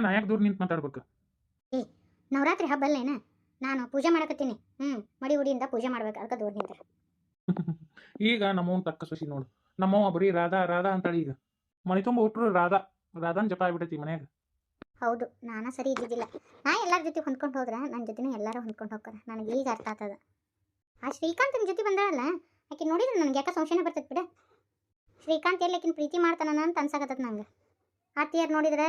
ನಾ ಯಾಕೆ ದೂರ ನಿಂತು ಮಾತಾಡ್ಬೇಕು? ಏ ನವರಾತ್ರಿ ಹಬ್ಬ ಅಲ್ಲೇನ, ನಾನು ಪೂಜೆ ಮಾಡಕತ್ತೀನಿ. ಮಡಿ ಉಡಿಯಿಂದ ಪೂಜೆ ಮಾಡ್ಬೇಕು, ಅದಕ್ಕೆ ದೂರ ನಿಂತ. ಈಗ ನಮ್ಮವನ್ ತಕ್ಕ ಸೊಸಿ ನೋಡು, ನಮ್ಮವ್ವ ಬರೀ ರಾಧಾ ರಾಧಾ ಅಂತಾಳೆ. ಈಗ ಮನೆ ತುಂಬ ಹುಟ್ಟರು ರಾಧಾ ರಾಧಾನ್ ಜಪ ಆಗ್ಬಿಟ್ಟೈತಿ ಮನ್ಯಾಗ. ಹೌದು, ನಾನು ಸರಿ ಇದ್ದಿದ್ದಿಲ್ಲ. ನಾ ಎಲ್ಲರ ಜೊತೆ ಹೊಂದ್ಕೊಂಡು ಹೋದ್ರೆ ನನ್ನ ಜೊತೆನೂ ಎಲ್ಲರೂ ಹೊಂದ್ಕೊಂಡು ಹೋಗ್ತಾರೆ. ನನಗೆ ಈಗ ಅರ್ಥ ಆಗ್ತದ. ಆ ಶ್ರೀಕಾಂತನ ಜೊತೆ ಬಂದಾಳಲ್ಲ, ಆಕೆ ನೋಡಿದ್ರೆ ನನಗೆ ಯಾಕೆ ಸಂಶಯನ ಬರ್ತೈತೆ ಬಿಡ. ಶ್ರೀಕಾಂತ್ ಎಲ್ಲಾಕಿನ ಪ್ರೀತಿ ಮಾಡ್ತಾನ ಅಂತ ಅನ್ಸಾಕತ್ತದ ನಂಗೆ. ಅತ್ತಿಯರು ನೋಡಿದ್ರೆ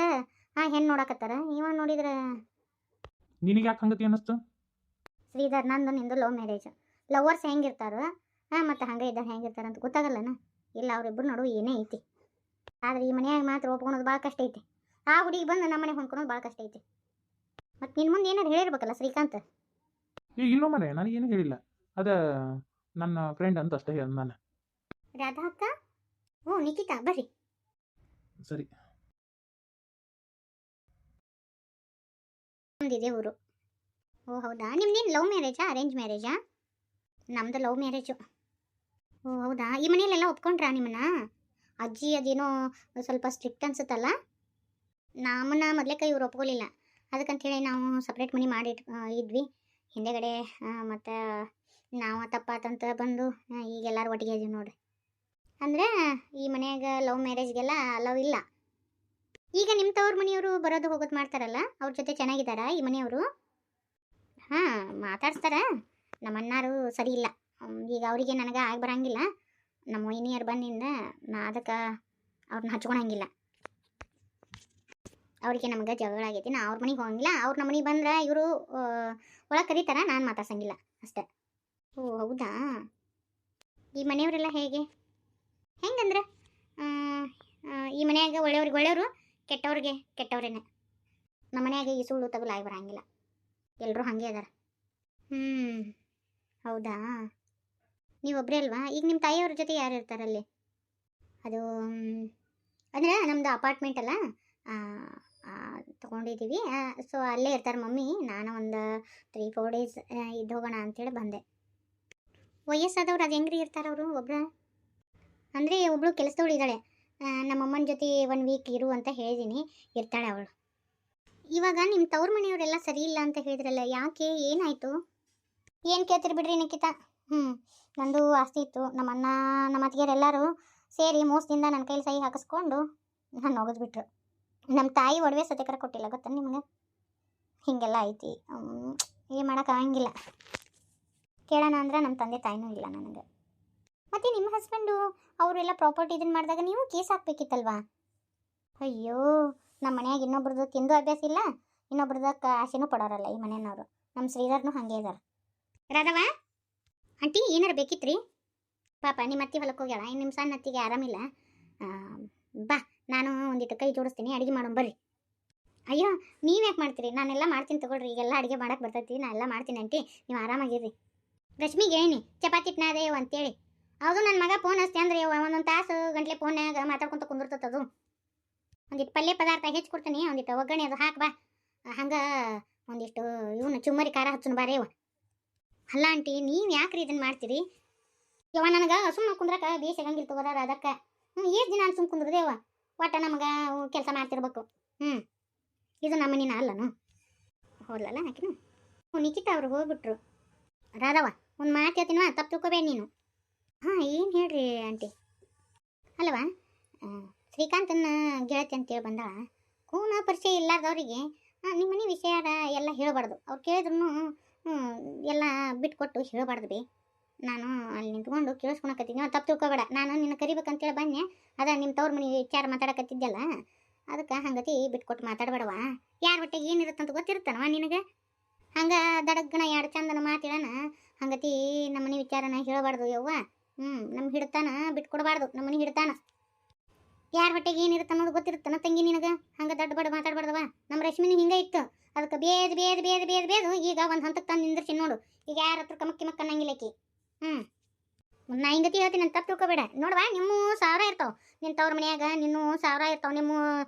ಹೆಣ್ಣು ನೋಡಕತ್ತಾರ, ಇವ ನೋಡಿದ್ರೆ. ನಿನಗೆ ಯಾಕೆ ಹಂಗತಿ ಅನ್ನಿಸ್ತು? ಶ್ರೀಧರ್, ನಂದು ನಿಂದು ಲವ್ ಮ್ಯಾರೇಜ್. ಲವರ್ಸ್ ಹೆಂಗಿರ್ತಾರೋ ಮತ್ತು ಹಂಗೆ ಇದ್ದಾಗ ಹೆಂಗಿರ್ತಾರ ಅಂತ ಗೊತ್ತಾಗಲ್ಲನ. ಇಲ್ಲ ಅವರಿಬ್ಬರು ನಡುವೆ ಏನೇ ಐತಿ. ಆದ್ರೆ ಈ ಮನೆಯಾಗ ಮಾತ್ರ ಒಪ್ಕೊಳೋದು ಭಾಳ ಕಷ್ಟ ಐತಿ. ಆ ಹುಡುಗಿ ಬಂದು ನಮ್ಮ ಮನೆಗೆ ಹೊಂದ್ಕೊಳೋದು ಭಾಳ ಕಷ್ಟ ಐತಿ. ಮತ್ತು ನಿನ್ನ ಮುಂದೆ ಏನಾರು ಹೇಳಿರ್ಬೇಕಲ್ಲ ಶ್ರೀಕಾಂತ್. ಇಲ್ಲೋ ಮರೆ, ನನಗೇನು ಹೇಳಿಲ್ಲ. ಅದ ನನ್ನ ಫ್ರೆಂಡ್ ಅಂತ ಅಷ್ಟೇ ಹೇಳ ನಾನು. ರಾಧಾ ಅಕ್ಕ, ಓ ನಿಖಿತಾ ಬರ್ರಿ. ಸರಿ. ನಮ್ದಿದೆ ಊರು. ಓ ಹೌದಾ, ನಿಮ್ದೇನು ಲವ್ ಮ್ಯಾರೇಜಾ ಅರೇಂಜ್ ಮ್ಯಾರೇಜಾ? ನಮ್ದು ಲವ್ ಮ್ಯಾರೇಜು. ಓ ಹೌದಾ, ಈ ಮನೆಯಲ್ಲೆಲ್ಲ ಒಪ್ಕೊಂಡ್ರಾ ನಿಮ್ಮನ್ನ? ಅಜ್ಜಿ ಅದೇನೋ ಸ್ವಲ್ಪ ಸ್ಟ್ರಿಕ್ಟ್ ಅನ್ಸುತ್ತಲ್ಲ. ನಮ್ಮನ್ನ ಮೊದಲೇ ಇವ್ರು ಒಪ್ಕೊಳ್ಳಿಲ್ಲ. ಅದಕ್ಕಂಥೇಳಿ ನಾವು ಸಪ್ರೇಟ್ ಮನೆ ಮಾಡಿ ಇದ್ವಿ ಹಿಂದೆಗಡೆ. ಮತ್ತು ನಾವು ತಪ್ಪಾತಂತ ಬಂದು ಈಗ ಎಲ್ಲರೂ ಒಟ್ಟಿಗೆ ಇದೀವಿ ನೋಡ್ರಿ. ಅಂದರೆ ಈ ಮನೆಯಾಗ ಲವ್ ಮ್ಯಾರೇಜ್ಗೆಲ್ಲ ಲವ್ ಇಲ್ಲ. ಈಗ ನಿಮ್ಮ ತವ್ರ ಮನೆಯವರು ಬರೋದು ಹೋಗೋದು ಮಾಡ್ತಾರಲ್ಲ, ಅವ್ರ ಜೊತೆ ಚೆನ್ನಾಗಿದ್ದಾರಾ ಈ ಮನೆಯವರು? ಮಾತಾಡ್ಸ್ತಾರ. ನಮ್ಮ ಅಣ್ಣಾರು ಸರಿ ಇಲ್ಲ. ಈಗ ಅವರಿಗೆ ನನಗೆ ಆಗಿ ಬರಂಗಿಲ್ಲ. ನಮ್ಮ ವೈನಿಯರ್ ಬಂದಿಂದ ನಾ ಅದಕ್ಕೆ ಅವ್ರನ್ನ ಹಚ್ಕೊಳಂಗಿಲ್ಲ. ಅವ್ರಿಗೆ ನಮ್ಗೆ ಜಗಳ ಆಗೈತಿ. ನಾ ಅವ್ರ ಮನೆಗೆ ಹೋಗಂಗಿಲ್ಲ. ಅವ್ರು ನಮ್ಮ ಮನೆಗೆ ಬಂದ್ರೆ ಇವರು ಒಳಗೆ ಕರೀತಾರ, ನಾನು ಮಾತಾಡ್ಸಂಗಿಲ್ಲ ಅಷ್ಟೇ. ಓ ಹೌದಾ, ಈ ಮನೆಯವರೆಲ್ಲ ಹೇಗೆ? ಹೆಂಗಂದ್ರೆ ಈ ಮನೆಯಾಗ ಒಳ್ಳೆಯವ್ರಿಗೆ ಒಳ್ಳೆಯವರು, ಕೆಟ್ಟವ್ರಿಗೆ ಕೆಟ್ಟವ್ರೇನೆ. ನಮ್ಮ ಮನೆಯಾಗ ಈ ಸುಳ್ಳು ತಗಲಾಗಿ ಬರಂಗಿಲ್ಲ. ಎಲ್ಲರೂ ಹಾಗೆ ಅದಾರ. ಹೌದಾ, ನೀವೊಬ್ಬರೇ ಅಲ್ವಾ? ಈಗ ನಿಮ್ಮ ತಾಯಿಯವ್ರ ಜೊತೆ ಯಾರು ಇರ್ತಾರಲ್ಲಿ? ಅದು ಅಂದರೆ ನಮ್ಮದು ಅಪಾರ್ಟ್ಮೆಂಟ್ ಅಲ್ಲ, ತೊಗೊಂಡಿದ್ದೀವಿ. ಸೊ ಅಲ್ಲೇ ಇರ್ತಾರೆ ಮಮ್ಮಿ. ನಾನು ಒಂದು 3-4 ಡೇಸ್ ಇದ್ದು ಹೋಗೋಣ ಅಂಥೇಳಿ ಬಂದೆ. ವಯಸ್ಸಾದವ್ರು ಅದು ಹೆಂಗ್ರಿ ಇರ್ತಾರೆ ಅವರು ಒಬ್ಬರ? ಅಂದರೆ ಒಬ್ಬಳು ಕೆಲಸದವಳು ಇದ್ದಾಳೆ, ನಮ್ಮಮ್ಮನ ಜೊತೆ 1 ವೀಕ್ ಇರು ಅಂತ ಹೇಳಿದ್ದೀನಿ, ಇರ್ತಾಳೆ ಅವಳು. ಇವಾಗ ನಿಮ್ಮ ತವ್ರ ಮನೆಯವರೆಲ್ಲ ಸರಿ ಇಲ್ಲ ಅಂತ ಹೇಳಿದ್ರಲ್ಲ, ಯಾಕೆ, ಏನಾಯಿತು? ಏನು ಕೇಳ್ತೀರಿ ಬಿಡ್ರಿ ನಿಖಿತಾ. ನಂದು ಆಸ್ತಿ ಇತ್ತು. ನಮ್ಮ ಅಣ್ಣ ನಮ್ಮ ಅತ್ತಿಗೆರೆಲ್ಲರೂ ಸೇರಿ ಮೋಸದಿಂದ ನನ್ನ ಕೈಲಿ ಸಹಿ ಹಾಕಿಸ್ಕೊಂಡು ನಾನು ಹೋಗೋದ್ಬಿಟ್ರು. ನಮ್ಮ ತಾಯಿ ಒಡವೆ ಸತ್ಯಕರ ಕೊಟ್ಟಿಲ್ಲ, ಗೊತ್ತಾ ನಿಮಗೆ? ಹೀಗೆಲ್ಲ ಐತಿ, ಏನು ಮಾಡೋಕ್ಕಾಗಂಗಿಲ್ಲ. ಕೇಳೋಣ ಅಂದ್ರೆ ನಮ್ಮ ತಂದೆ ತಾಯಿನೂ ಇಲ್ಲ ನನಗೆ. ಮತ್ತು ನಿಮ್ಮ ಹಸ್ಬೆಂಡು ಅವರೆಲ್ಲ ಪ್ರಾಪರ್ಟಿ ಇದನ್ನು ಮಾಡಿದಾಗ ನೀವು ಕೇಸ್ ಹಾಕ್ಬೇಕಿತ್ತಲ್ವಾ? ಅಯ್ಯೋ, ನಮ್ಮ ಮನ್ಯಾಗ ಇನ್ನೊಬ್ರದ್ದು ತಿಂದು ಅಭ್ಯಾಸ ಇಲ್ಲ, ಇನ್ನೊಬ್ರದ ಆಸೆನೂ ಪಡೋರಲ್ಲ ಈ ಮನೆಯವರು. ನಮ್ಮ ಶ್ರೀಧರ್ನು ಹಾಗೆ ಇದಾರೆ. ರಾಧವ ಆಂಟಿ, ಏನಾರು ಬೇಕಿತ್ರಿ? ಪಾಪ ನಿಮ್ಮ ಅತ್ತಿ ಹೊಲಕ್ಕೆ ಹೋಗ್ಯಾಳ, ನಿಮ್ಮ ಸಣ್ಣ ಅತ್ತಿಗೆ ಆರಾಮಿಲ್ಲ. ಬಾ, ನಾನು ಒಂದಿಟ್ಟು ಕೈ ಜೋಡಿಸ್ತೀನಿ, ಅಡುಗೆ ಮಾಡೋಣ ಬರ್ರಿ. ಅಯ್ಯೋ, ನೀವು ಯಾಕೆ ಮಾಡ್ತೀರಿ? ನಾನೆಲ್ಲ ಮಾಡ್ತೀನಿ ತಗೊಳ್ರಿ. ಈಗೆಲ್ಲ ಅಡುಗೆ ಮಾಡಕ್ಕೆ ಬರ್ತೈತಿ, ನಾ ಎಲ್ಲ ಮಾಡ್ತೀನಿ ಆಂಟಿ, ನೀವು ಆರಾಮಾಗಿರ್ರಿ. ರಶ್ಮಿಗೆ ಹೇಳಿ ಚಪಾತಿ ಇಟ್ನಾದೇವು ಅಂತೇಳಿ. ಹೌದು, ನನ್ನ ಮಗ ಫೋನ್ ಹಚ್ತಿ ಅಂದ್ರೆ ಒಂದೊಂದು ತಾಸು ಗಂಟ್ಲೆ ಫೋನ್ಯಾಗ ಮಾತಾಡ್ಕೊತ ಕುಂದಿರ್ತದದು. ಒಂದಿಟ್ಟು ಪಲ್ಯ ಪದಾರ್ಥ ಹೆಚ್ಚಿಕೊಡ್ತೀನಿ, ಒಂದಿಟ್ಟು ಒಗ್ಗರಣೆ ಅದು ಹಾಕಿ ಬಾ. ಹಂಗೆ ಒಂದಿಷ್ಟು ಇವನು ಚುಮ್ಮರಿ ಖಾರ ಹಚ್ಚುನು ಬಾರೇ ಇವ. ಅಲ್ಲ ಆಂಟಿ, ನೀವು ಯಾಕ್ರಿ ಇದನ್ನು ಮಾಡ್ತೀರಿ? ಯವ್ವ, ನನಗೆ ಸುಮ್ಮನೆ ಕುಂದ್ರಕ್ಕೆ ಬೇಸಗಂಗಿಲ್ಲ ತಗೋದಾರ, ಅದಕ್ಕೆ ಎಷ್ಟು ದಿನ ನಾನು ಸುಮ್ಮ ಕುಂದ್ರದೇವ. ಒಟ್ಟು ನಮಗೆ ಕೆಲಸ ಮಾಡ್ತಿರ್ಬೇಕು. ಇದು ನಮ್ಮ ಮನೇನ ಅಲ್ಲನು? ಹೋದ್ಲಲ್ಲ ಆಕಿನ. ನಿಖಿತಾ ಅವ್ರು ಹೋಗ್ಬಿಟ್ರು. ರಾಧವ, ಒಂದು ಮಾತು ಹೇಳ್ತೀನವ, ತಪ್ಪು ತಿಳ್ಕೊಬೇಡ ನೀನು. ಏನು ಹೇಳ್ರಿ ಆಂಟಿ? ಅಲ್ಲವಾ, ಶ್ರೀಕಾಂತನ ಗೆಳತಿ ಅಂತೇಳಿ ಬಂದಾಳ. ಕೂನ ಪರಿಚಯ ಇಲ್ಲಾರ್ದವ್ರಿಗೆ ನಿಮ್ಮ ಮನೆ ವಿಷಯ ಎಲ್ಲ ಹೇಳಬಾರ್ದು. ಅವ್ರು ಕೇಳಿದ್ರು ಎಲ್ಲ ಬಿಟ್ಕೊಟ್ಟು ಹೇಳಬಾರ್ದು ಬಿ. ನಾನು ಅಲ್ಲಿ ನಿಂತ್ಕೊಂಡು ಕೇಳಿಸ್ಕೊಳಕತ್ತೀನಿ, ತಪ್ಪು ತಿಳ್ಕೊಬೇಡ. ನಾನು ನಿನ್ನ ಕರಿಬೇಕಂತೇಳಿ ಬನ್ನಿ, ಅದ ನಿಮ್ಮ ತವ್ರ ಮನೆ ವಿಚಾರ ಮಾತಾಡಕತ್ತಿದ್ದಲ್ಲ, ಅದಕ್ಕೆ ಹಂಗತಿ ಬಿಟ್ಕೊಟ್ಟು ಮಾತಾಡಬೇಡವ. ಯಾರ ಹೊಟ್ಟೆಗೆ ಏನಿರುತ್ತಂತ ಗೊತ್ತಿರುತ್ತಾನವ ನಿನಗೆ? ಹಂಗೆ ದಡಗ್ಗಣ 2 ಚಂದನ ಮಾತಿಡೋಣ, ಹಂಗತಿ ನಮ್ಮನೆ ವಿಚಾರನ ಹೇಳಬಾರ್ದು ಯವ್ವ. ನಮ್ಮ ಹಿಡ್ತಾನ ಬಿಟ್ಕೊಡ್ಬಾರ್ದು. ನಮ್ಮನೆ ಹಿಡ್ತಾನ ಯಾರ ಹೊಟ್ಟೆಗೆ ಏನಿರುತ್ತೆ ಅನ್ನೋದು ಗೊತ್ತಿರುತ್ತಾನ ತಂಗಿ ನಿನಗೆ? ಹಂಗೆ ದಡ್ಡ ಬಡ ಮಾತಾಡ್ಬಾರ್ದವ. ನಮ್ಮ ರಶ್ಮಿನೂ ಹಿಂಗೆ ಇತ್ತು, ಅದಕ್ಕೆ ಬೇದು ಬೇದು ಬೇದು ಬೇದು ಬೇದು ಈಗ ಒಂದು ಹಂತಕ್ಕೆ ತಂದು ನಿಂದಿರ್ಸಿ ನೋಡು. ಈಗ ಯಾರ ಹತ್ರ ಕಮಕ್ಕಿ ಅನ್ನಂಗಿಲ್ಲಕಿ. ನಾ ಹಿಂಗತಿ ಹೇಳ್ತೀನಿ ಅಂತ ತಪ್ಪು ತಿಳ್ಕೊಬೇಡ. ನೋಡುವ, ನಿಮ್ಮ 1000 ಇರ್ತಾವೆ ನಿನ್ನ ತವ್ರ ಮನ್ಯಾಗ, ನಿನ್ನೂ 1000 ಇರ್ತಾವೆ. ನಿಮ್ಮ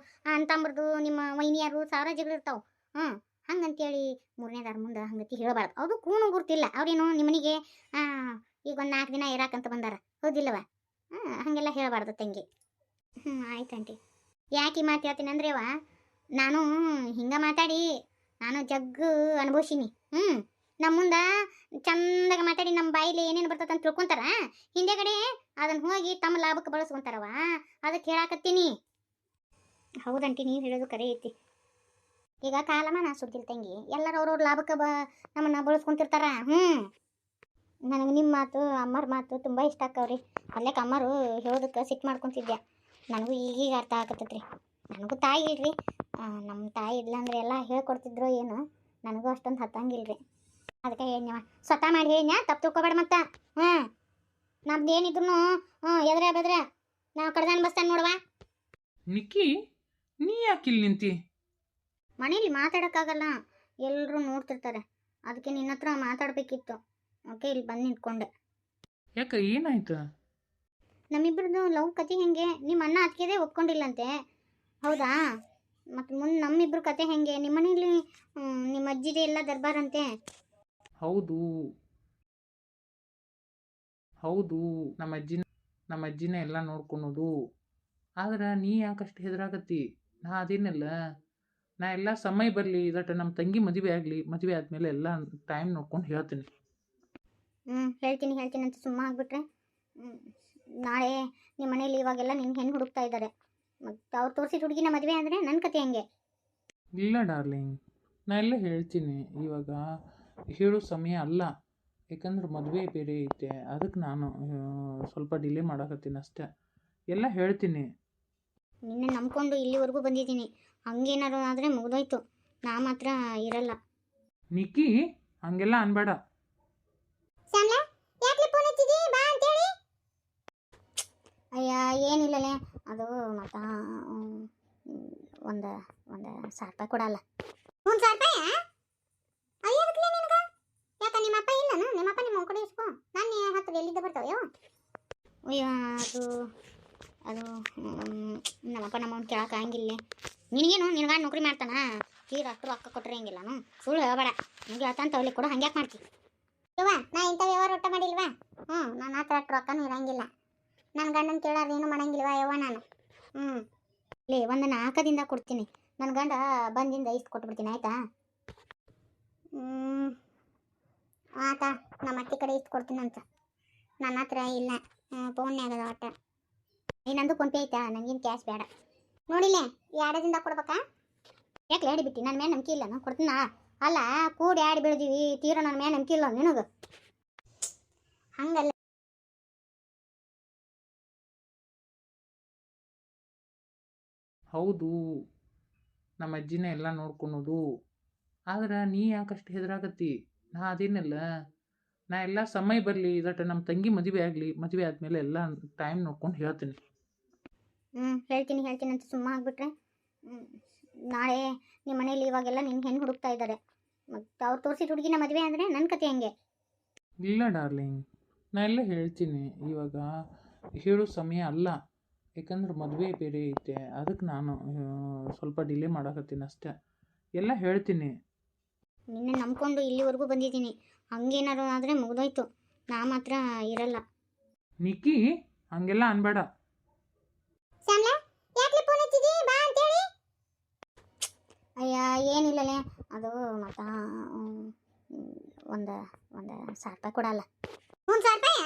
ಅಂತಂಬ್ರದು ನಿಮ್ಮ ವೈನಿಯರು 1000 ಜಗಳ ಇರ್ತಾವೆ. ಹಂಗಂತೇಳಿ 3ನೇದಾರ ಮುಂದೆ ಹಂಗತಿ ಹೇಳಬಾರ್ದು. ಅದು ಕೂನು ಗುರ್ತಿಲ್ಲ. ಅವ್ರೇನು ನಿಮ್ಮನಿಗೆ ಈಗ ಒಂದು 4 ದಿನ ಇರಾಕಂತ ಬಂದಾರ, ಹೌದಿಲ್ಲವ? ಹಾಗೆಲ್ಲ ಹೇಳಬಾರ್ದು ತಂಗಿ. ಆಯ್ತು ಆಂಟಿ. ಯಾಕೆ ಮಾತು ಹೇಳ್ತೀನಿ ಅಂದ್ರೇವ, ನಾನು ಹಿಂಗೆ ಮಾತಾಡಿ ನಾನು ಜಗ್ಗು ಅನುಭವಿಸೀನಿ. ನಮ್ಮ ಮುಂದೆ ಚಂದಾಗ ಮಾತಾಡಿ ನಮ್ಮ ಬಾಯಿಲಿ ಏನೇನು ಬರ್ತದೆ ಅಂತ ತಿಳ್ಕೊಂತಾರ, ಹಿಂದೆಗಡೆ ಅದನ್ನು ಹೋಗಿ ತಮ್ಮ ಲಾಭಕ್ಕೆ ಬಳಸ್ಕೊಂತಾರವ. ಅದಕ್ಕೆ ಹೇಳಾಕತ್ತೀನಿ. ಹೌದಂಟಿ, ನೀವು ಹೇಳೋದು ಕರೆ ಐತಿ. ಈಗ ಕಾಲಮಾನ ಸುದ್ದಿಲ್ ತಂಗಿ, ಎಲ್ಲರೂ ಅವ್ರವ್ರ ಲಾಭಕ್ಕೆ ನಮ್ಮನ್ನು ಬಳಸ್ಕೊಂತಿರ್ತಾರ. ನನಗೆ ನಿಮ್ಮ ಮಾತು, ಅಮ್ಮರ ಮಾತು ತುಂಬ ಇಷ್ಟ ಆಕ್ಕವ್ರಿ. ಅಲ್ಲೇಕ ಅಮ್ಮರು ಹೇಳೋದಕ್ಕೆ ಸಿಟ್ಟು ಮಾಡ್ಕೊತಿದ್ದೆ. ನನಗೂ ಈಗೀಗ ಅರ್ಥ ಆಗತ್ತೈತ್ರಿ. ನನಗೂ ತಾಯಿ ಇಲ್ರಿ. ನಮ್ಮ ತಾಯಿ ಇಡ್ಲಂದ್ರೆ ಎಲ್ಲ ಹೇಳ್ಕೊಡ್ತಿದ್ರು ಏನು, ನನಗೂ ಅಷ್ಟೊಂದು ಹತ್ತಂಗಿಲ್ರಿ. ಅದಕ್ಕೆ ಹೇಳಿದ್ನವ, ಸ್ವತಃ ಮಾಡಿ ಹೇಳಿದ್ನ, ತಪ್ಪು ತಿಳ್ಕೊಬೇಡ. ಮತ್ತೆ ನಮ್ದು ಏನಿದ್ರು ಎದ್ರೆ ಬೆದ್ರೆ ನಾವು ಕಡ್ದಾನ ಬಸ್ತಾನೆ ನೋಡುವ. ನಿಕ್ಕಿ, ನೀ ಯಾಕಿಲ್ಲಿ ನಿಂತಿ? ಮನೇಲಿ ಮಾತಾಡೋಕ್ಕಾಗಲ್ಲ, ಎಲ್ಲರೂ ನೋಡ್ತಿರ್ತಾರೆ. ಅದಕ್ಕೆ ನಿನ್ನ ಹತ್ರ ಮಾತಾಡಬೇಕಿತ್ತು. ಓಕೆ, ಇಲ್ಲಿ ಬಂದು ನಿಂತ್ಕೊಂಡೆ. ಯಾಕ, ಏನಾಯ್ತು? ನಮ್ಮಿಬ್ಬರದು ಲವ್ ಕತೆ ಹೆಂಗೆ? ನಿಮ್ಮ ಅಣ್ಣ ಅದಕ್ಕೆ ಒಪ್ಕೊಂಡಿಲ್ಲಂತೆ, ಹೌದಾ? ಮತ್ತು ಮುಂದೆ ನಮ್ಮಿಬ್ರು ಕತೆ ಹೆಂಗೆ? ನಿಮ್ಮ ಮನೇಲಿ ನಿಮ್ಮ ಅಜ್ಜಿದೆ ಎಲ್ಲ ದರ್ಬಾರಂತೆ. ಹೌದು ಹೌದು, ನಮ್ಮ ಅಜ್ಜಿನೇ ಎಲ್ಲ ನೋಡ್ಕೊಳೋದು. ಆದ್ರೆ ನೀ ಯಾಕಷ್ಟು ಹೆದರಾಗತ್ತಿ? ನಾ ಅದೇನಲ್ಲ, ನಾ ಎಲ್ಲ ಸಮಯ ಬರಲಿ, ಇದಟ ನಮ್ಮ ತಂಗಿ ಮದುವೆ ಆಗಲಿ, ಮದುವೆ ಆದಮೇಲೆ ಎಲ್ಲ ಟೈಮ್ ನೋಡ್ಕೊಂಡು ಹೇಳ್ತೀನಿ. ಹೇಳ್ತೀನಿ ಅಂತ ಸುಮ್ಮ ಆಗ್ಬಿಟ್ರೆ ನಾಳೆ ನಿಮ್ಮ ಮನೇಲಿ ಇವಾಗೆಲ್ಲ ನಿನ್ನ ಹೆಣ್ಣು ಹುಡುಕ್ತಾ ಇದ್ದಾರೆ. ಮತ್ತು ಅವ್ರು ತೋರಿಸಿದ ಹುಡುಗಿನ ಮದುವೆ ಅಂದರೆ ನನ್ನ ಕತೆ ಹೆಂಗೆ? ಇಲ್ಲ ಡಾರ್ಲಿಂಗ್, ನಾ ಎಲ್ಲ ಹೇಳ್ತೀನಿ. ಇವಾಗ ಹೇಳೋ ಸಮಯ ಅಲ್ಲ, ಯಾಕಂದ್ರೆ ಮದುವೆ ಬೇರೆ ಐತೆ. ಅದಕ್ಕೆ ನಾನು ಸ್ವಲ್ಪ ಡಿಲೇ ಮಾಡಕತ್ತೀನಿ ಅಷ್ಟೇ. ಎಲ್ಲ ಹೇಳ್ತೀನಿ. ನಿನ್ನೆ ನಂಬ್ಕೊಂಡು ಇಲ್ಲಿವರೆಗೂ ಬಂದಿದ್ದೀನಿ. ಹಂಗೇನಾರು ಆದರೆ ಮುಗಿದೋಯ್ತು, ನಾ ಮಾತ್ರ ಇರಲ್ಲ. ನಿಕ್ಕಿ, ಹಂಗೆಲ್ಲ ಅನ್ಬೇಡ. ಅಯ್ಯ, ಏನಿಲ್ಲಲೇ, ಅದು ಮತ್ತು ಒಂದು 1,000 ರೂಪಾಯಿ ಕೊಡಲ್ಲ. 1,000 ರೂಪಾಯಿ? ಅಯ್ಯೋದಕ್ಕೆ ನಿನಗೆ ಯಾಕೆ? ನಿಮ್ಮಪ್ಪ ಇಲ್ಲನ? ನಿಮ್ಮಪ್ಪ ನಿಮ್ಮ ಕಡೆ ಇಸ್ಕೊ. ನಾನು ಹತ್ತು ಎಲ್ಲಿದ್ದ ಬರ್ತಾವೆಯೋ? ಅಯ್ಯೋ, ಅದು ನಮ್ಮಪ್ಪ ನಮ್ಮವ್ನು ಕೇಳಕ್ಕೆ ಹಂಗಿಲ್ಲ. ನಿನಗೇನು, ನಿನಗ ನೌಕರಿ ಮಾಡ್ತಾನ, ತೀರ ಅಷ್ಟು ರೊಕ್ಕ ಕೊಟ್ಟರೆ ಹಂಗಿಲ್ಲ. ಸುಳ್ಳು ಹೇಳ್ಬೇಡ. ನಿನಗೆ ಹೇಳ್ತಾನೆ ತಗೊಳ್ಳಿ ಕೊಡು, ಹಂಗ್ಯಾಕೆ ಮಾಡ್ತೀವಿ? ಇವ ನಾ ಇಂಥ ವ್ಯವಹಾರ ಒಟ್ಟ ಮಾಡಿಲ್ವಾ? ನಾನು ಆ ಥರ ಅಷ್ಟು ರೊಕ್ಕನೂ ಇರಂಗಿಲ್ಲ. ನನ್ನ ಗಂಡನ ಕೇಳಾರ ಏನು ಮಾಡಂಗಿಲ್ವಾ ಯವ್ವ ನಾನು. ಇಲ್ಲಿ ಒಂದು 4 ದಿನ ಕೊಡ್ತೀನಿ. ನನ್ನ ಗಂಡ ಬಂದಿಂದ ಇಷ್ಟು ಕೊಟ್ಬಿಡ್ತೀನಿ, ಆಯಿತಾ? ಆತಾ, ನಮ್ಮ ಅತ್ತಿ ಕಡೆ ಇಷ್ಟು ಕೊಡ್ತೀನಂತ. ನನ್ನ ಹತ್ರ ಇಲ್ಲ, ಫೋನ್ಯಾಗದ ಒಟ್ಟ. ನೀನಂದು ಫೋನ್ಪೇ ಐತಾ? ನನಗೇನು ಕ್ಯಾಶ್ ಬೇಡ. ನೋಡಿಲ್ಲ, 2 ದಿನದಾಗ ಕೊಡ್ಬೇಕಾ? ಯಾಕೆ ಹೇಳಿಬಿಟ್ಟು ನನ್ನ ಮೇಲೆ ನಂಬಿಕೆ ಇಲ್ಲ? ನಾನು ಕೊಡ್ತೀನ. ಅಲ್ಲ, ಕೂಡಿ ಆಡಿ ಬೆಳೆದೀವಿ, ತೀರ ನನ್ನ ಮೇಲೆ ನಂಬಿಕೆ ಇಲ್ಲ ನಿನಗೆ? ಹಂಗಲ್ಲ. ಹೌದು, ನಮ್ಮ ಅಜ್ಜಿನೇ ಎಲ್ಲ ನೋಡ್ಕೊಳೋದು. ಆದ್ರೆ ನೀ ಯಾಕಷ್ಟು ಹೆದರಾಗತ್ತಿ? ನಾ ಅದೇನಲ್ಲ, ನಾ ಎಲ್ಲ ಸಮಯ ಬರಲಿ, ಇದಟ ನಮ್ಮ ತಂಗಿ ಮದುವೆ ಆಗಲಿ, ಮದುವೆ ಆದಮೇಲೆ ಎಲ್ಲ ಟೈಮ್ ನೋಡ್ಕೊಂಡು ಹೇಳ್ತೀನಿ. ಹೇಳ್ತೀನಿ ಅಂತ ಸುಮ್ಮ ಆಗ್ಬಿಟ್ರೆ ನಾಳೆ ನಿಮ್ಮ ಮನೇಲಿ ಇವಾಗೆಲ್ಲ ನಿನ್ನ ಹೆಣ್ಣು ಹುಡುಕ್ತಾ ಇದ್ದಾರೆ. ಮತ್ತು ಅವ್ರು ತೋರಿಸಿದ ಹುಡುಗಿನ ಮದುವೆ ಅಂದರೆ ನನ್ನ ಕತೆ ಹೆಂಗೆ? ಇಲ್ಲ ಡಾರ್ಲಿಂಗ್, ನಾ ಎಲ್ಲ ಹೇಳ್ತೀನಿ. ಇವಾಗ ಹೇಳೋ ಸಮಯ ಅಲ್ಲ, ಯಾಕಂದ್ರೆ ಮದುವೆ ಬೇರೆ ಐತೆ. ಅದಕ್ಕೆ ನಾನು ಸ್ವಲ್ಪ ಡಿಲೇ ಮಾಡಕತ್ತೀನಿ ಅಷ್ಟೇ. ಎಲ್ಲ ಹೇಳ್ತೀನಿ. ನಿನ್ನೆ ನಂಬ್ಕೊಂಡು ಇಲ್ಲಿವರೆಗೂ ಬಂದಿದ್ದೀನಿ. ಹಂಗೇನಾರು ಆದರೆ ಮುಗಿದೋಯ್ತು, ನಾ ಮಾತ್ರ ಇರಲ್ಲ. ನಿಕ್ಕಿ, ಹಂಗೆಲ್ಲ ಅನ್ಬೇಡ. ಅಯ್ಯ, ಏನಿಲ್ಲಲೇ, ಅದು ಮತ್ತು ಒಂದು 1,000 ರೂಪಾಯಿ ಕೊಡಲ್ಲ. 1,000 ರೂಪಾಯಿ?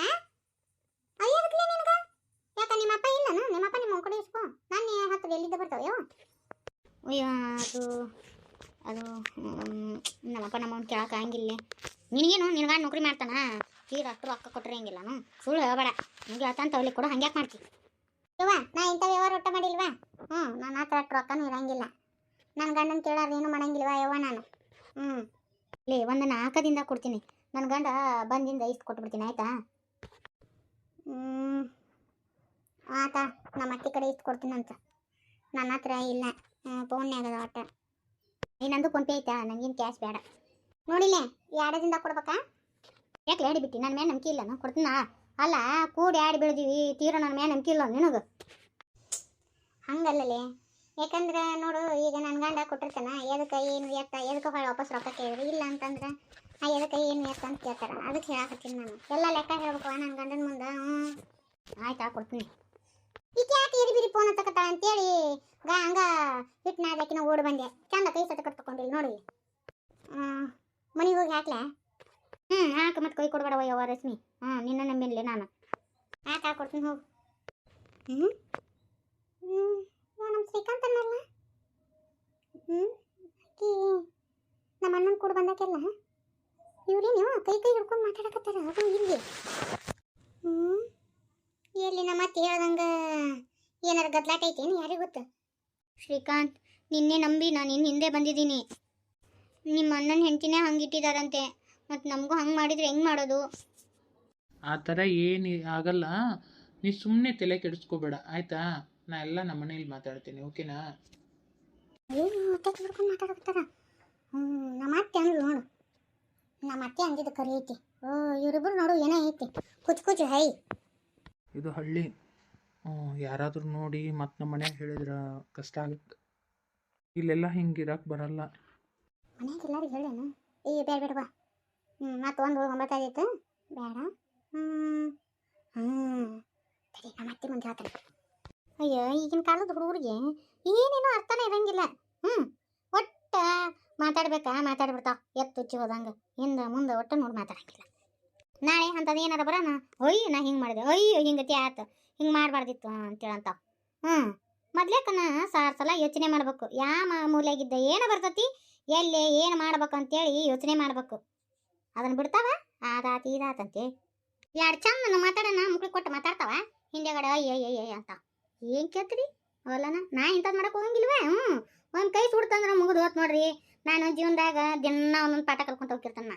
ಅಯ್ಯೋದಕ್ಕೆ ನಿನಗೆ ಯಾಕೆ? ನಿಮ್ಮಪ್ಪ ಇಲ್ಲನ? ನಿಮ್ಮಪ್ಪ ನಿಮ್ಮ ಕಡೆ ಇಸ್ಕೊ. ನಾನು ಹತ್ತು ಎಲ್ಲಿದ್ದ ಬರ್ತಾವೆಯೋ? ಅಯ್ಯೋ, ಅದು ನಮ್ಮಪ್ಪ ನಮ್ಮವ್ನು ಕೇಳಕ್ಕೆ ಹಂಗಿಲ್ಲ. ನಿನಗೇನು, ನಿನಗ ನೌಕರಿ ಮಾಡ್ತಾನ, ತೀರ ಅಷ್ಟು ರೊಕ್ಕ ಕೊಟ್ಟರೆ ಹಂಗಿಲ್ಲ. ಸುಳ್ಳು ಹೇಳ್ಬೇಡ. ನಿನಗೆ ಹೇಳ್ತಾನೆ ತಗೊಳ್ಳಿ ಕೊಡು, ಹಂಗ್ಯಾಕೆ ಮಾಡ್ತೀವಿ? ಇವ ನಾ ಇಂಥ ವ್ಯವಹಾರ ಒಟ್ಟ ಮಾಡಿಲ್ವಾ? ನಾನು ಆ ಥರ ಅಷ್ಟು ರೊಕ್ಕನೂ ಇರಂಗಿಲ್ಲ. ನನ್ನ ಗಂಡನ ಕೇಳಾರ ಏನು ಮಾಡಂಗಿಲ್ವಾ ಯವ್ವ ನಾನು. ಇಲ್ಲಿ ಒಂದು 4 ದಿನ ಕೊಡ್ತೀನಿ. ನನ್ನ ಗಂಡ ಬಂದಿಂದ ಇಷ್ಟು ಕೊಟ್ಬಿಡ್ತೀನಿ, ಆಯಿತಾ? ಆತಾ, ನಮ್ಮ ಅತ್ತಿ ಕಡೆ ಇಷ್ಟು ಕೊಡ್ತೀನಂತ. ನನ್ನ ಹತ್ರ ಇಲ್ಲ, ಫೋನ್ಯಾಗದ ಒಟ್ಟ. ನೀನಂದು ಫೋನ್ಪೇ ಐತಾ? ನನಗೇನು ಕ್ಯಾಶ್ ಬೇಡ. ನೋಡಿಲ್ಲ, 2 ದಿನದಾಗ ಕೊಡ್ಬೇಕಾ? ಯಾಕೆ ಹೇಳಿಬಿಟ್ಟು ನನ್ನ ಮೇಲೆ ನಂಬಿಕೆ ಇಲ್ಲ? ನಾನು ಕೊಡ್ತೀನ. ಅಲ್ಲ, ಕೂಡಿ ಆಡಿ ಬೆಳೆದೀವಿ, ತೀರ ನನ್ನ ಮೇಲೆ ನಂಬಿಕೆ ಇಲ್ಲ ನಿನಗೆ? ಹಂಗಲ್ಲಲೇ, ಯಾಕಂದ್ರೆ ನೋಡು, ಈಗ ನನ್ನ ಗಂಡ ಕೊಟ್ಟಿರ್ತಾನ, ಎದಕ್ಕೆ ಏನು ಎತ್ತ, ಎದಕ್ಕೆ ಹೊಳೆ ವಾಪಸ್ ರೊಕ್ಕ ಕೇಳಿದ್ರು ಇಲ್ಲ ಅಂತಂದ್ರೆ ಎದಕ್ಕೆ ಏನು ಎತ್ತ ಅಂತ ಕೇಳ್ತಾರ. ಅದಕ್ಕೆ ಹೇಳಕತ್ತೀನಿ ನಾನು. ಎಲ್ಲ ಲೆಕ್ಕ ಹೇಳ್ಬೇಕು ನನ್ನ ಗಂಡನ ಮುಂದೆ. ಆಯ್ತಾ, ಕೊಡ್ತೀನಿ. ಈಗ ಯಾಕೆ ಬಿರಿ ಫೋನ್ ಹಚ್ಚಕತ್ತಾಳ ಅಂತೇಳಿ ಹಂಗ ಹಿಟ್ಟು ನಾಡ್ಲಕ್ಕಿನ ಓಡ್ ಬಂದೆ. ಚಂದ ಕೈ ಸತ ಕಟ್ಕೊಂಡಿಲ್ಲ ನೋಡಿ. ಮನೆಗೆ ಹೋಗಿ ಹಾಕ್ಲಾ? ಹಾಕ ಮತ್ತೆ ಕೈ ಕೊಡ್ಬೇಡವ ಯವ್ವ ರಶ್ಮಿ. ನಿನ್ನ ನಂಬಿನ್ಲೆ ನಾನು. ಹಾಕೊಡ್ತೀನಿ ಹೋಗು. ನಮ್ಮ ಶ್ರೀಕಾಂತ್ ಅನ್ನಲ್ಲ ಆಕಿ ನಮ್ಮ ಅಣ್ಣನ ಕೂಡ ಬಂದಾಕೆಲ್ಲ ಇವ್ರೇನು ಕೈ ಹಿಡ್ಕೊಂಡು ಮಾತಾಡಕತ್ತಾರ. ಅದು ಇಲ್ಲಿ ಎಲ್ಲಿ ನಮ್ಮ ಅತ್ತೆ ಹೇಳ್ದಂಗ ಏನಾರ ಗದ್ಲಾಟ ಐತೇನು ಯಾರಿಗೆ ಗೊತ್ತು. ಶ್ರೀಕಾಂತ್, ನಿನ್ನೆ ನಂಬಿ ನಾನು ನಿನ್ನ ಹಿಂದೆ ಬಂದಿದ್ದೀನಿ. ನಿಮ್ಮ ಅಣ್ಣನ ಹೆಂಡತಿನೇ ಹಂಗಿಟ್ಟಿದಾರಂತೆ, ಮತ್ತು ನಮಗೂ ಹಂಗೆ ಮಾಡಿದ್ರೆ ಹೆಂಗೆ ಮಾಡೋದು? ಆ ಥರ ಏನು ಆಗಲ್ಲ. ನೀ ಸುಮ್ಮನೆ ತಲೆ ಕೆಡಿಸ್ಕೋಬೇಡ ಆಯಿತಾ? ನಾ ಎಲ್ಲ ನಮ್ಮ ಮನೇಲಿ ಮಾತಾಡ್ತೀನಿ, ಓಕೆನಾ? ಏನು ಹೊಟ್ಟೆ ಹಿಡ್ಕೊಂಡು ಮಾತಾಡಕತ್ತಾರ. ನಮ್ಮ ಅತ್ತೆ ಅಂದ್ರು ನೋಡು. ನಮ್ಮ ಅತ್ತೆ ಅಂದಿದ್ದು ಕರಿ ಐತಿ. ಇವರಿಬ್ಬರು ನೋಡು ಏನೋ ಐತಿ. ಕುಚ್ ಹೈ. ಇದು ಹಳ್ಳಿ. ಯಾರಾದರೂ ನೋಡಿ ಮತ್ತು ನಮ್ಮ ಮನ್ಯಾಗ ಹೇಳಿದ್ರೆ ಕಷ್ಟ ಆಗುತ್ತೆ. ಇಲ್ಲೆಲ್ಲ ಹಿಂಗೆ ಇರಕ್ಕೆ ಬರಲ್ಲ. ಮನ್ಯಾಗ ಎಲ್ಲರಿಗೂ ಹೇಳೇನು? ಬೇಡ ಬಾ. ಮತ್ತು 1:09 ಆಗೈತೆ. ಬೇಡ. ಸರಿ, ನಮ್ಮ ಅತ್ತೆ ಮುಂದೆ ಹೇಳ್ತಾರೆ. ಅಯ್ಯೋ, ಈಗಿನ ಕಾಲದ ಹುಡುಗರಿಗೆ ಏನೇನೋ ಅರ್ಥನೇ ಇರಂಗಿಲ್ಲ. ಒಟ್ಟು ಮಾತಾಡ್ಬಿಡ್ತಾವ ಎತ್ತು ಹುಚ್ಚಿ ಹೋದಂಗೆ. ಹಿಂದೆ ಮುಂದೆ ಒಟ್ಟು ನೋಡಿ ಮಾತಾಡಂಗಿಲ್ಲ. ನಾಳೆ ಅಂಥದ್ದು ಏನಾರ ಬರೋಣ, ಅಯ್ಯೋ ನಾ ಹಿಂಗೆ ಮಾಡಿದೆ, ಅಯ್ಯೋ ಹಿಂಗತಿ ಆಯ್ತು, ಹಿಂಗೆ ಮಾಡಬಾರ್ದಿತ್ತು ಅಂತೇಳಂತಾವ. ಮೊದ್ಲೇಕನ ಸಲ ಯೋಚನೆ ಮಾಡ್ಬೇಕು. ಯಾವ ಮೂಲೆಯಾಗಿದ್ದ ಏನು ಬರ್ತತಿ, ಎಲ್ಲಿ ಏನು ಮಾಡ್ಬೇಕು ಅಂತೇಳಿ ಯೋಚನೆ ಮಾಡ್ಬೇಕು. ಅದನ್ನು ಬಿಡ್ತಾವ ಅದಾತ ಇದಾತಂತೆ. ಎರಡು ಚಂದ ಮಾತಾಡೋಣ ಮುಕ್ಳಿಗೆ ಕೊಟ್ಟು ಮಾತಾಡ್ತಾವ. ಹಿಂದೆಗಡೆ ಅಯ್ಯ ಅಂತ ಏನು ಕೇಳ್ತೀರಿ? ಅವಲ್ಲನ ನಾ ಇಂಥದ್ದು ಮಾಡಕ್ಕೆ ಹೋಗಂಗಿಲ್ವೇ? ಒಂದು ಕೈ ಸುಡ್ತಂದ್ರೆ ಮುಗಿದು ಹೋತ್ ನೋಡ್ರಿ. ನಾನು ಜೀವನದಾಗ ದಿನ ಒಂದೊಂದು ಪಾಠ ಕಲ್ಕೊಂತ ಹೋಗ್ತಿರ್ತಾನ.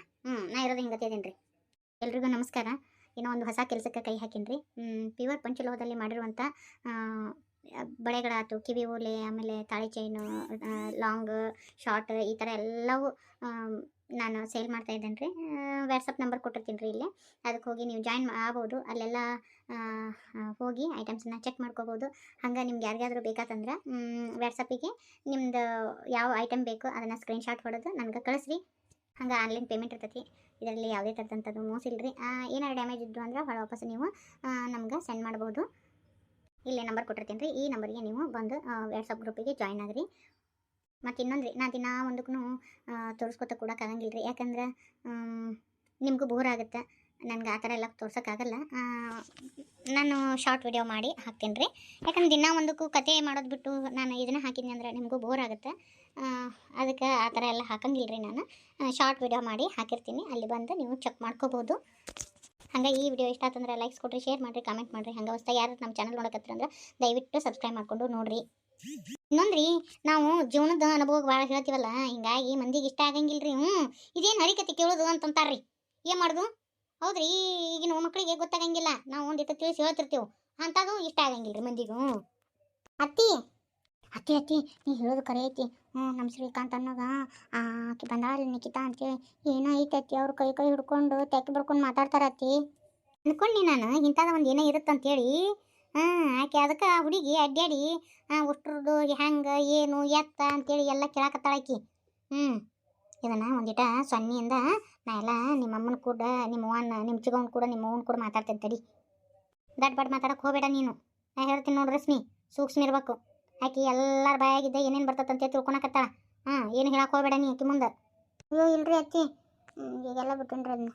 ನಾ ಇರೋದು ಹಿಂಗತಿ ಅದೇನ್ರಿ. ಎಲ್ರಿಗೂ ನಮಸ್ಕಾರ. ಏನೋ ಒಂದು ಹೊಸ ಕೆಲಸಕ್ಕೆ ಕೈ ಹಾಕಿನ್ರಿ. ಪ್ಯೂರ್ ಪಂಚಲೋಹದಲ್ಲಿ ಮಾಡಿರುವಂಥ ಬಳೆಗಳಾಯ್ತು, ಕಿವಿ ಓಲೆ, ಆಮೇಲೆ ತಾಳಿ ಚೈನು, ಲಾಂಗ್ ಶಾರ್ಟ್, ಈ ಥರ ಎಲ್ಲವೂ ನಾನು ಸೇಲ್ ಮಾಡ್ತಾ ಇದ್ದೇನೆ ರೀ. ವಾಟ್ಸಪ್ ನಂಬರ್ ಕೊಟ್ಟಿರ್ತೀನಿ ರೀ ಇಲ್ಲೇ. ಅದಕ್ಕೆ ಹೋಗಿ ನೀವು ಜಾಯಿನ್ ಆಗ್ಬೋದು. ಅಲ್ಲೆಲ್ಲ ಹೋಗಿ ಐಟಮ್ಸನ್ನ ಚೆಕ್ ಮಾಡ್ಕೋಬೋದು. ಹಂಗೆ ನಿಮ್ಗೆ ಯಾರಿಗಾದ್ರೂ ಬೇಕಾತಂದ್ರೆ ವಾಟ್ಸಪ್ಪಿಗೆ ನಿಮ್ದು ಯಾವ ಐಟಮ್ ಬೇಕು ಅದನ್ನು ಸ್ಕ್ರೀನ್ಶಾಟ್ ಹೊಡೆದು ನನಗೆ ಕಳಿಸ್ರಿ. ಹಂಗೆ ಆನ್ಲೈನ್ ಪೇಮೆಂಟ್ ಇರ್ತೈತಿ. ಇದರಲ್ಲಿ ಯಾವುದೇ ಥರದಂಥದ್ದು ಮೋಸ ಇಲ್ಲರಿ. ಏನಾರು ಡ್ಯಾಮೇಜ್ ಇದ್ದು ಅಂದ್ರೆ ಹೊಳ ವಾಪಸ್ ನೀವು ನಮ್ಗೆ ಸೆಂಡ್ ಮಾಡ್ಬೋದು. ಇಲ್ಲೇ ನಂಬರ್ ಕೊಟ್ಟಿರ್ತೀನಿ ರೀ. ಈ ನಂಬರಿಗೆ ನೀವು ಬಂದು ವಾಟ್ಸಪ್ ಗ್ರೂಪಿಗೆ ಜಾಯ್ನ್ ಆಗಿರಿ. ಮತ್ತು ಇನ್ನೊಂದು ರೀ, ನಾ ದಿನ ಒಂದಕ್ಕೂ ತೋರಿಸ್ಕೊತ ಕೊಡೋಕ್ಕಾಗಂಗಿಲ್ಲ ರೀ. ಯಾಕಂದ್ರೆ ನಿಮಗೂ ಬೋರ್ ಆಗುತ್ತೆ. ನನಗೆ ಆ ಥರ ಎಲ್ಲ ತೋರ್ಸೋಕ್ಕಾಗಲ್ಲ. ನಾನು ಶಾರ್ಟ್ ವಿಡಿಯೋ ಮಾಡಿ ಹಾಕ್ತೀನಿ ರೀ. ಯಾಕಂದ್ರೆ ದಿನ ಒಂದಕ್ಕೂ ಕತೆ ಮಾಡೋದು ಬಿಟ್ಟು ನಾನು ಇದನ್ನು ಹಾಕಿದ್ನಿ ಅಂದ್ರೆ ನಿಮಗೂ ಬೋರ್ ಆಗುತ್ತೆ. ಅದಕ್ಕೆ ಆ ಥರ ಎಲ್ಲ ಹಾಕಂಗಿಲ್ಲ ರೀ. ನಾನು ಶಾರ್ಟ್ ವಿಡಿಯೋ ಮಾಡಿ ಹಾಕಿರ್ತೀನಿ. ಅಲ್ಲಿ ಬಂದು ನೀವು ಚೆಕ್ ಮಾಡ್ಕೋಬೋದು. ಹಂಗೆ ಈ ವಿಡಿಯೋ ಇಷ್ಟ ಆತಂದ್ರೆ ಲೈಕ್ಸ್ ಕೊಡ್ರಿ, ಶೇರ್ ಮಾಡಿರಿ, ಕಾಮೆಂಟ್ ಮಾಡಿರಿ. ಹಂಗೆ ಹೊಸ್ದಾಗಿ ಯಾರು ನಮ್ಮ ಚಾನಲ್ ನೋಡಕತ್ತೀರಂದ್ರೆ ದಯವಿಟ್ಟು ಸಬ್ಸ್ಕ್ರೈಬ್ ಮಾಡ್ಕೊಂಡು ನೋಡಿರಿ. ಇನ್ನೊಂದು ರೀ, ನಾವು ಜೀವನದ ಅನುಭವ ಭಾಳ ಹೇಳ್ತೀವಲ್ಲ, ಹಿಂಗಾಗಿ ಮಂದಿಗೆ ಇಷ್ಟ ಆಗಂಗಿಲ್ಲ ರೀ. ಇದೇನು ಹರಿಕತೆ ಕೇಳೋದು ಅಂತಂತಾರ್ರಿ. ಏನು ಮಾಡೋದು? ಹೌದ್ರಿ, ಈಗಿನ ಮಕ್ಕಳಿಗೆ ಗೊತ್ತಾಗಂಗಿಲ್ಲ. ನಾವು ಒಂದಿಟ್ಟು ತಿಳಿಸಿ ಹೇಳ್ತಿರ್ತೀವಿ, ಅಂಥದ್ದು ಇಷ್ಟ ಆಗಂಗಿಲ್ಲ ರೀ ಮಂದಿಗೂ. ಅತ್ತಿ ಅತ್ತಿ ಅತ್ತಿ ನೀ ಹೇಳೋದು ಕರೆ ಐತಿ. ನಮ್ಮ ಶ್ರೀಕಾಂತ್ ಅನ್ನೋಗ ಆಕಿ ಬಂದಾಳಿ ನಿಖಿತಾ ಅಂತೇಳಿ ಏನೋ ಐತಿ ಅತ್ತಿ. ಅವ್ರು ಕೈ ಹಿಡ್ಕೊಂಡು ತೆಕ್ಕಿ ಬಿಡ್ಕೊಂಡು ಮಾತಾಡ್ತಾರ ಅತ್ತಿ. ಅನ್ಕೊಂಡಿ ನಾನು ಇಂಥದ ಒಂದು ಏನೋ ಇರುತ್ತಂತೇಳಿ. ಆಕೆ ಅದಕ್ಕೆ ಹುಡುಗಿ ಅಡ್ಡಾಡಿ ಉಷ್ಟ್ರದ್ದು ಹೆಂಗೆ ಏನು ಎತ್ತ ಅಂತೇಳಿ ಎಲ್ಲ ಕೇಳಾಕತ್ತಾಳಾಕಿ. ಇದನ್ನು ಒಂದಿಟ ಸೊನ್ನೆಯಿಂದ ನಾ ಎಲ್ಲ ನಿಮ್ಮಮ್ಮನ ಕೂಡ ನಿಮ್ಮ ಚಿಗವನ್ ಕೂಡ ನಿಮ್ಮ ಅವ್ವನ ಕೂಡ ಮಾತಾಡ್ತೇನೆ ತಡಿ. ದಡ್ ಬಡ್ ಮಾತಾಡಕ್ಕೆ ಹೋಗಬೇಡ ನೀನು. ನಾ ಹೇಳ್ತೀನಿ ನೋಡ್ರಿ ರಶ್ಮಿ, ಸೂಕ್ಷ್ಮ ಇರ್ಬೇಕು. ಆಕಿ ಎಲ್ಲರ ಬಾಯಾಗಿದ್ದೆ ಏನೇನು ಬರ್ತದಂತೆ ತಿಳ್ಕೊಳಕತ್ತಾಳ. ಏನು ಹೇಳಕ್ಕೆ ಹೋಗಬೇಡ ನೀ ಆಕಿ ಮುಂದೆ. ಅಯ್ಯೋ ಇಲ್ರಿ ಅತ್ತಿ, ಈಗೆಲ್ಲ ಬಿಟ್ಟನ್ರಿ ಅದನ್ನ.